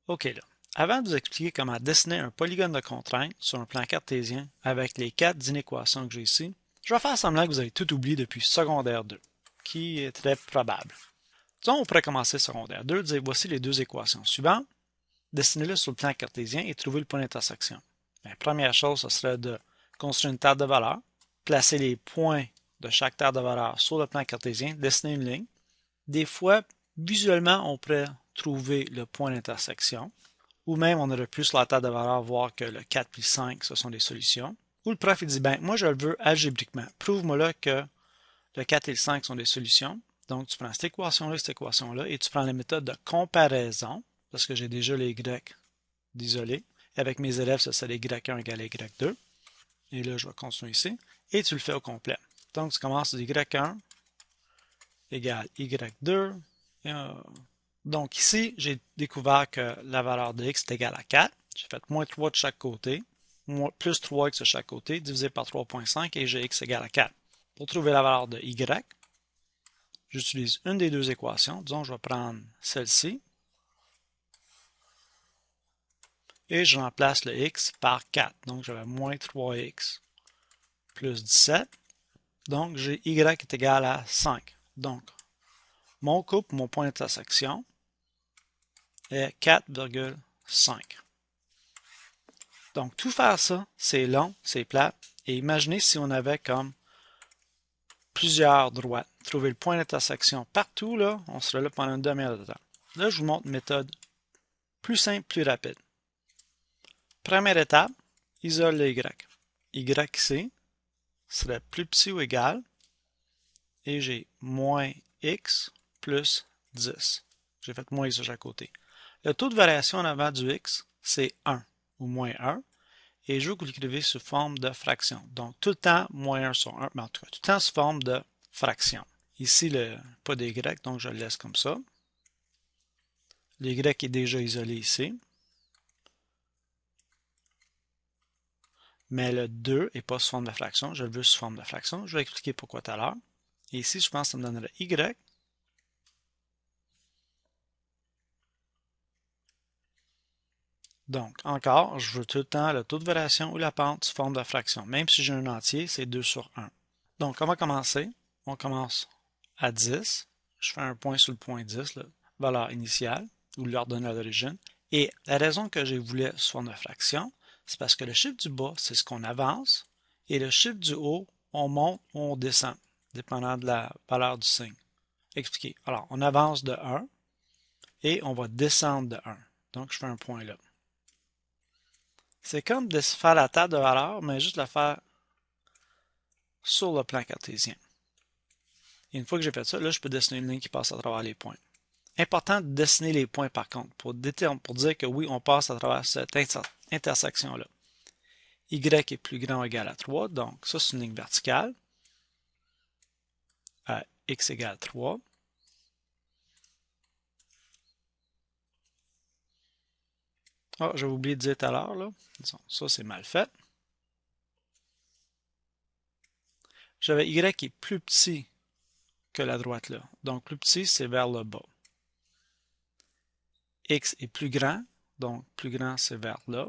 OK là. Avant de vous expliquer comment dessiner un polygone de contrainte sur un plan cartésien avec les 4 inéquations que j'ai ici, je vais faire semblant que vous avez tout oublié depuis secondaire 2, qui est très probable. Disons, on pourrait commencer secondaire 2, dire voici les deux équations suivantes, dessinez-les sur le plan cartésien et trouvez le point d'intersection. La première chose, ce serait de construire une table de valeurs, placer les points de chaque table de valeurs sur le plan cartésien, dessiner une ligne. Des fois, visuellement, on pourrait trouver le point d'intersection, ou même on aurait pu sur la table de valeurs voir que le 4 plus 5, ce sont des solutions. Ou le prof il dit, ben moi je le veux algébriquement. Prouve-moi là que le 4 et le 5 sont des solutions. Donc tu prends cette équation-là, et tu prends la méthode de comparaison, parce que j'ai déjà les y d'isolé. Avec mes élèves, ça c'est les y1 égale y2. Et là, je vais continuer ici. Et tu le fais au complet. Donc tu commences de y1 égale y2. Donc ici, j'ai découvert que la valeur de x est égale à 4. J'ai fait moins 3 de chaque côté, plus 3x de chaque côté, divisé par 3,5 et j'ai x égale à 4. Pour trouver la valeur de y, j'utilise une des deux équations. Disons, je vais prendre celle-ci. Et je remplace le x par 4. Donc, j'avais moins 3x plus 17. Donc, j'ai y est égal à 5. Donc, mon couple, mon point d'intersection est 4,5. Donc, tout faire ça, c'est long, c'est plat. Et imaginez si on avait comme plusieurs droites. Trouver le point d'intersection partout, là, on serait là pendant une demi-heure de temps. Là, je vous montre une méthode plus simple, plus rapide. Première étape, isole le y. Y ici serait plus petit ou égal, et j'ai moins x plus 10. J'ai fait moins x de chaque côté. Le taux de variation en avant du x, c'est 1 ou moins 1. Et je veux que vous l'écrivez sous forme de fraction. Donc, tout le temps, moins 1 sur 1, mais en tout cas, tout le temps sous forme de fraction. Ici, pas de y, donc je le laisse comme ça. Le y est déjà isolé ici. Mais le 2 n'est pas sous forme de fraction, je le veux sous forme de fraction. Je vais expliquer pourquoi tout à l'heure. Et ici, je pense que ça me donnerait y. Donc, encore, je veux tout le temps le taux de variation ou la pente sous forme de fraction. Même si j'ai un entier, c'est 2 sur 1. Donc, on va commencer. On commence à 10. Je fais un point sur le point 10, la valeur initiale, ou l'ordonnée d'origine. Et la raison que j'ai voulu sous forme de fraction, c'est parce que le chiffre du bas, c'est ce qu'on avance, et le chiffre du haut, on monte ou on descend, dépendant de la valeur du signe. Expliqué. Alors, on avance de 1, et on va descendre de 1. Donc, je fais un point là. C'est comme de faire la table de valeurs, mais juste la faire sur le plan cartésien. Et une fois que j'ai fait ça, là, je peux dessiner une ligne qui passe à travers les points. Important de dessiner les points par contre, pour dire que oui, on passe à travers cette intersection-là. Y est plus grand ou égal à 3, donc ça c'est une ligne verticale. À x égale 3. Ah, j'avais oublié de dire tout à l'heure, là. Ça c'est mal fait. J'avais y qui est plus petit que la droite là. Donc plus petit, c'est vers le bas. X est plus grand, donc plus grand, c'est vers là.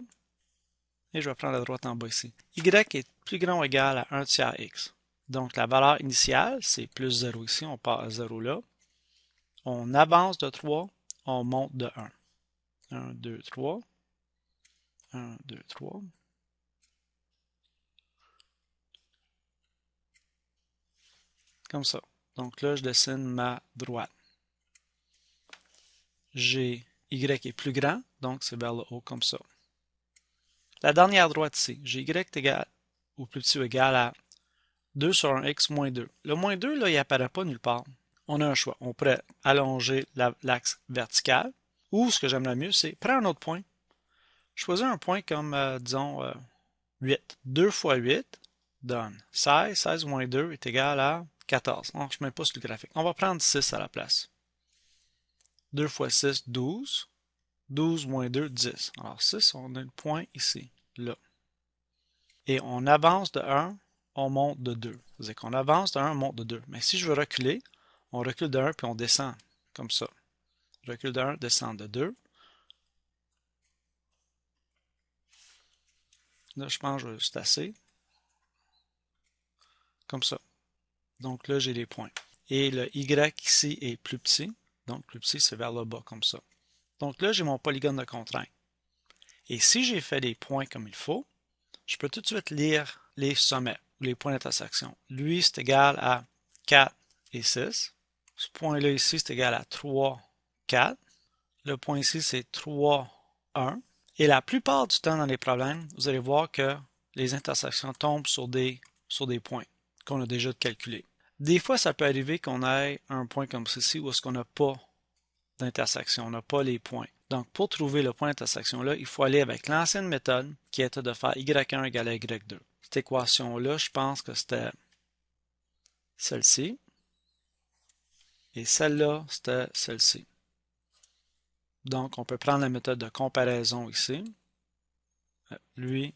Et je vais prendre la droite en bas ici. Y est plus grand ou égal à 1 tiers x. Donc la valeur initiale, c'est plus 0 ici, on part à 0 là. On avance de 3, on monte de 1. 1, 2, 3. 1, 2, 3. Comme ça. Donc là, je dessine ma droite. J'ai y est plus grand, donc c'est vers le haut comme ça. La dernière droite ici, j'ai y égal ou plus petit ou égal à 2 sur 1 x moins 2. Le moins 2, là, il n'apparaît pas nulle part. On a un choix. On pourrait allonger l'axe vertical, ou ce que j'aime le mieux, c'est prendre un autre point. Choisir un point comme, disons, 8. 2 fois 8 donne 16. 16 moins 2 est égal à 14. On ne marche même pas sur le graphique. On va prendre 6 à la place. 2 fois 6, 12. 12 moins 2, 10. Alors 6, on a le point ici, là. Et on avance de 1, on monte de 2. C'est-à-dire qu'on avance de 1, on monte de 2. Mais si je veux reculer, on recule de 1 puis on descend, comme ça. Recule de 1, descend de 2. Là, je pense que c'est assez. Comme ça. Donc là, j'ai les points. Et le Y ici est plus petit. Donc, plus petit, c'est vers le bas, comme ça. Donc là, j'ai mon polygone de contrainte. Et si j'ai fait des points comme il faut, je peux tout de suite lire les sommets, ou les points d'intersection. Lui, c'est égal à 4 et 6. Ce point-là ici, c'est égal à 3, 4. Le point ici, c'est 3, 1. Et la plupart du temps dans les problèmes, vous allez voir que les intersections tombent sur des points qu'on a déjà calculés. Des fois, ça peut arriver qu'on ait un point comme ceci où est-ce qu'on n'a pas d'intersection, on n'a pas les points. Donc, pour trouver le point d'intersection-là, il faut aller avec l'ancienne méthode qui était de faire y1 égale à y2. Cette équation-là, je pense que c'était celle-ci. Et celle-là, c'était celle-ci. Donc, on peut prendre la méthode de comparaison ici, lui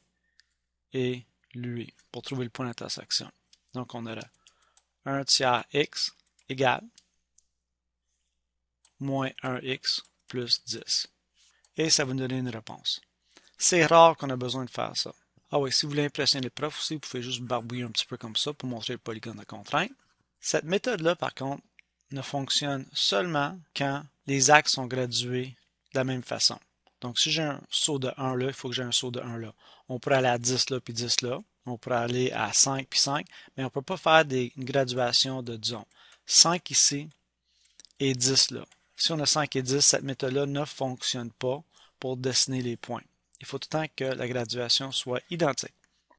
et lui, pour trouver le point d'intersection. Donc, on aura 1 tiers x égale moins 1x plus 10. Et ça va nous donner une réponse. C'est rare qu'on a besoin de faire ça. Ah oui, si vous voulez impressionner le prof aussi, vous pouvez juste barbouiller un petit peu comme ça pour montrer le polygone de contrainte. Cette méthode-là, par contre, ne fonctionne seulement quand les axes sont gradués de la même façon. Donc, si j'ai un saut de 1 là, il faut que j'ai un saut de 1 là. On pourrait aller à 10 là, puis 10 là. On pourrait aller à 5 puis 5, mais on ne peut pas faire une graduation de, disons, 5 ici et 10 là. Si on a 5 et 10, cette méthode-là ne fonctionne pas pour dessiner les points. Il faut tout le temps que la graduation soit identique.